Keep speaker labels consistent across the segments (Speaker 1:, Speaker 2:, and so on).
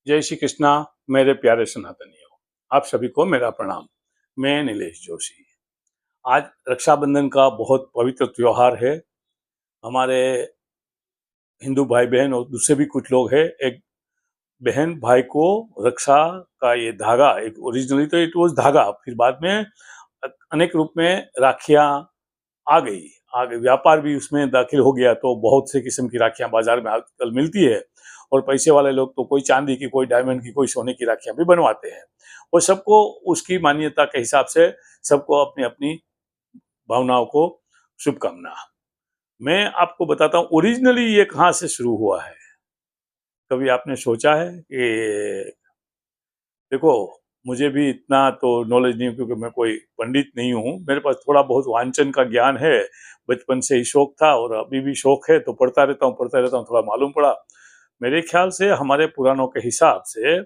Speaker 1: जय श्री कृष्णा। मेरे प्यारे सनातनियों, आप सभी को मेरा प्रणाम। मैं नीलेश जोशी। आज रक्षाबंधन का बहुत पवित्र त्योहार है। हमारे हिंदू भाई बहन और दूसरे भी कुछ लोग हैं, एक बहन भाई को रक्षा का ये धागा, एक ओरिजिनली तो इट वाज धागा, फिर बाद में अनेक रूप में राखियां आ गई। आगे व्यापार भी उसमें दाखिल हो गया, तो बहुत से किस्म की राखियां बाजार में आजकल मिलती है। और पैसे वाले लोग तो कोई चांदी की, कोई डायमंड की, कोई सोने की राखियां भी बनवाते हैं। और सबको उसकी मान्यता के हिसाब से सबको अपनी अपनी भावनाओं को शुभकामना। मैं आपको बताता हूँ ओरिजिनली ये कहाँ से शुरू हुआ है। कभी आपने सोचा है कि देखो, मुझे भी इतना तो नॉलेज नहीं, क्योंकि मैं कोई पंडित नहीं हूँ। मेरे पास थोड़ा बहुत वांचन का ज्ञान है, बचपन से ही शौक था और अभी भी शौक है, तो पढ़ता रहता हूँ, थोड़ा मालूम पड़ा। मेरे ख्याल से हमारे पुराणों के हिसाब से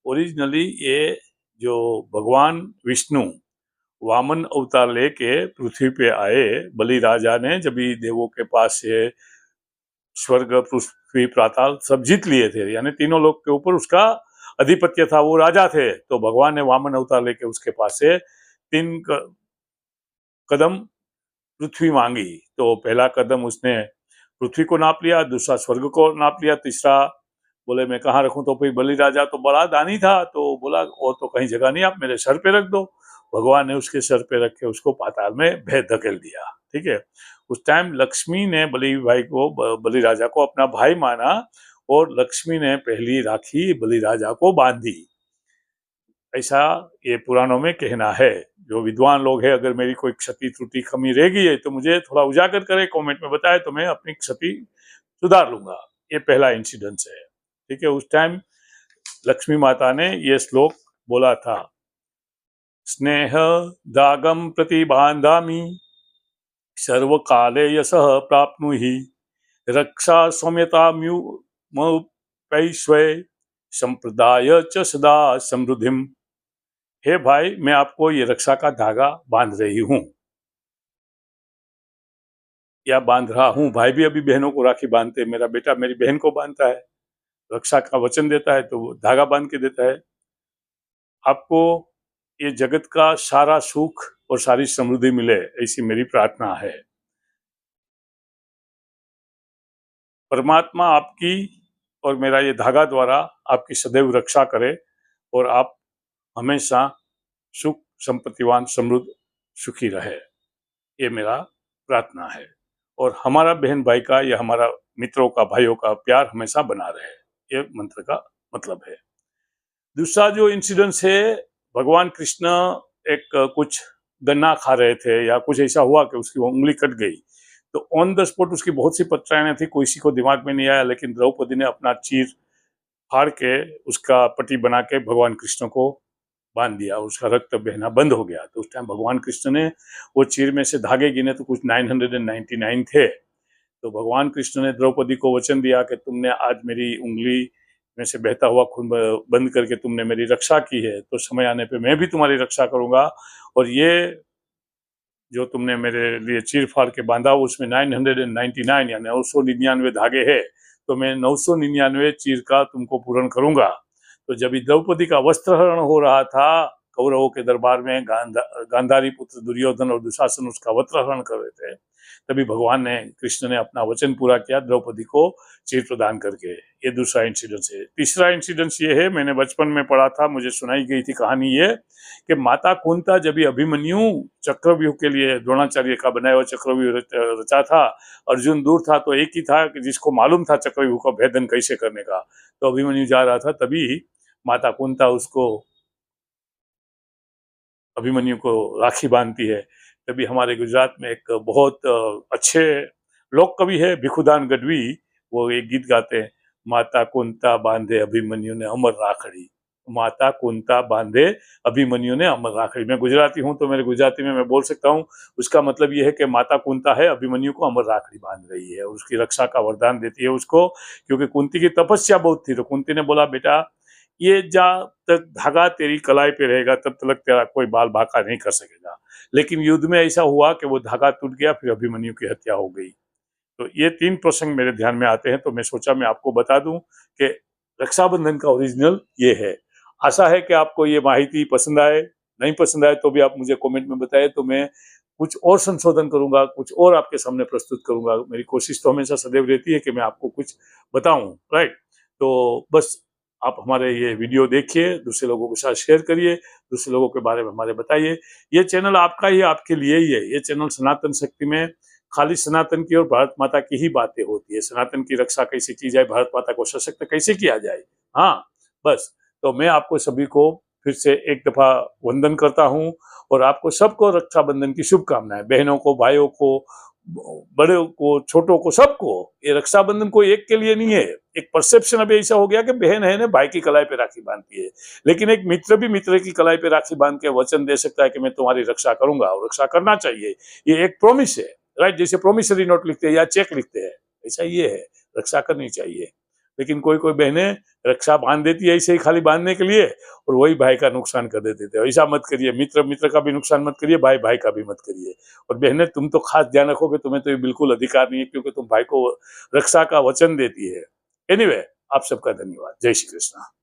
Speaker 1: ओरिजिनली ये जो भगवान विष्णु वामन अवतार लेके पृथ्वी पे आए, बलि राजा ने जब भी देवों के पास से स्वर्ग पृथ्वी पाताल सब जीत लिए थे, यानी तीनों लोक के ऊपर उसका अधिपत्य था, वो राजा थे। तो भगवान ने वामन अवतार लेके उसके पास से तीन कदम पृथ्वी मांगी। तो पहला कदम उसने पृथ्वी को नाप लिया, दूसरा स्वर्ग को नाप लिया, तीसरा बोले मैं कहाँ रखूं। तो फिर बलि राजा तो बड़ा दानी था, तो बोला वो तो कहीं जगह नहीं, आप मेरे सर पे रख दो। भगवान ने उसके सर पे रख के उसको पाताल में भेद धकेल दिया। ठीक है। उस टाइम लक्ष्मी ने बलि भाई को, बलि राजा को अपना भाई माना, और लक्ष्मी ने पहली राखी बलि राजा को बांधी। ऐसा ये पुराणों में कहना है। जो विद्वान लोग हैं, अगर मेरी कोई क्षति त्रुटि कमी रह गई है तो मुझे थोड़ा उजागर करे, कमेंट में बताए, तो मैं अपनी क्षति सुधार लूंगा। ये पहला इंसिडेंस है। ठीक है। उस टाइम लक्ष्मी माता ने ये श्लोक बोला था, स्नेह दागम प्रति बांधामी सर्व काले यशः प्राप्नुहि रक्षा सौम्यताम्युपैश्वै संप्रदाय च सदा समृद्धिम। हे भाई, मैं आपको ये रक्षा का धागा बांध रही हूं, या बांध रहा हूं। भाई भी अभी बहनों को राखी बांधते हैं, मेरा बेटा मेरी बहन को बांधता है, रक्षा का वचन देता है तो वो धागा बांध के देता है। आपको ये जगत का सारा सुख और सारी समृद्धि मिले, ऐसी मेरी प्रार्थना है। परमात्मा आपकी और मेरा ये धागा द्वारा आपकी सदैव रक्षा करे, और आप हमेशा सुख संपत्तिवान समृद्ध सुखी रहे, ये मेरा प्रार्थना है। और हमारा बहन भाई का या हमारा मित्रों का, भाइयों का प्यार हमेशा बना रहे, ये मंत्र का मतलब है। दूसरा जो इंसिडेंस है, भगवान कृष्ण एक कुछ गन्ना खा रहे थे या कुछ ऐसा हुआ कि उसकी उंगली कट गई। तो ऑन द स्पॉट उसकी बहुत सी पत्राएं थी, किसी को दिमाग में नहीं आया, लेकिन द्रौपदी ने अपना चीर फाड़ के उसका पट्टी बना के भगवान कृष्ण को बांध दिया, उसका रक्त बहना बंद हो गया। तो उस टाइम भगवान कृष्ण ने वो चीर में से धागे गिने तो कुछ 999 थे। तो भगवान कृष्ण ने द्रौपदी को वचन दिया कि तुमने आज मेरी उंगली में से बहता हुआ खून बंद करके तुमने मेरी रक्षा की है, तो समय आने पे मैं भी तुम्हारी रक्षा करूंगा। और ये जो तुमने मेरे लिए चीर फाड़ के बांधा, उसमें 999 या 999 धागे है, तो मैं 999 चीर का तुमको पूर्ण करूंगा। तो जब द्रौपदी का वस्त्रहरण हो रहा था कौरवों के दरबार में, गांधारी पुत्र दुर्योधन और दुशासन उसका वस्त्रहरण कर रहे थे, तभी भगवान ने, कृष्ण ने अपना वचन पूरा किया द्रौपदी को चीर प्रदान करके। ये दूसरा इंसिडेंस है। तीसरा इंसिडेंस ये है, मैंने बचपन में पढ़ा था, मुझे सुनाई गई थी कहानी ये, कि माता कुंता जब अभिमन्यु चक्रव्यूह के लिए द्रोणाचार्य का बनाया हुआ चक्रव्यूह रचा था, अर्जुन दूर था, तो एक ही था कि जिसको मालूम था चक्रव्यूह का भेदन कैसे करने का। तो अभिमन्यु जा रहा था, तभी माता कुंता उसको, अभिमन्यु को राखी बांधती है। तभी हमारे गुजरात में एक बहुत अच्छे लोक कवि है भिखुदान गढ़वी, वो एक गीत गाते हैं, माता कुंता बांधे अभिमन्यु ने अमर राखड़ी। माता कुंता बांधे अभिमन्यु ने अमर राखड़ी। मैं गुजराती हूँ तो मेरे गुजराती में मैं बोल सकता हूँ, उसका मतलब ये है कि माता कुंता है अभिमन्यु को अमर राखड़ी बांध रही है, उसकी रक्षा का वरदान देती है उसको। क्योंकि कुंती की तपस्या बहुत थी, तो कुंती ने बोला बेटा ये जब तक धागा तेरी कलाई पे रहेगा तब तक तेरा कोई बाल बांका नहीं कर सकेगा। लेकिन युद्ध में ऐसा हुआ कि वो धागा टूट गया, फिर अभिमन्यु की हत्या हो गई। तो ये तीन प्रसंग मेरे ध्यान में आते हैं, तो मैं सोचा मैं आपको बता दूं कि रक्षाबंधन का ओरिजिनल ये है। आशा है कि आपको ये माहिती पसंद आए, नहीं पसंद आए तो भी आप मुझे कमेंट में बताएं, तो मैं कुछ और संशोधन करूंगा, कुछ और आपके सामने प्रस्तुत करूंगा। मेरी कोशिश तो हमेशा सदैव रहती है कि मैं आपको कुछ बताऊं, राइट। तो बस आप हमारे ये वीडियो देखिए, दूसरे लोगों के साथ शेयर करिए, दूसरे लोगों के बारे में हमारे बताइए। ये चैनल आपका ही, आपके लिए ही है। ये चैनल सनातन शक्ति में खाली सनातन की और भारत माता की ही बातें होती है। सनातन की रक्षा कैसे की जाए, भारत माता को सशक्त कैसे किया जाए, हाँ बस। तो मैं आपको सभी को फिर से एक दफा वंदन करता हूँ, और आपको सबको रक्षाबंधन की शुभकामनाएं, बहनों को, भाइयों को, बड़े को, छोटों को, सबको। ये रक्षाबंधन कोई एक के लिए नहीं है। एक परसेप्शन अभी ऐसा हो गया कि बहन है ना भाई की कलाई पे राखी बांधती है, लेकिन एक मित्र भी मित्र की कलाई पे राखी बांध के वचन दे सकता है कि मैं तुम्हारी रक्षा करूंगा, और रक्षा करना चाहिए। ये एक प्रॉमिस है, राइट। जैसे प्रोमिसरी नोट लिखते हैं या चेक लिखते हैं, ऐसा ये है, रक्षा करनी चाहिए। लेकिन कोई कोई बहनें रक्षा बांध देती है ऐसे ही खाली बांधने के लिए, और वही भाई का नुकसान कर देते थे। ऐसा मत करिए, मित्र मित्र का भी नुकसान मत करिए, भाई भाई का भी मत करिए। और बहनें, तुम तो खास ध्यान रखोगे, तुम्हें तो ये बिल्कुल अधिकार नहीं है, क्योंकि तुम भाई को रक्षा का वचन देती है। एनीवे, आप सबका धन्यवाद। जय श्री कृष्ण।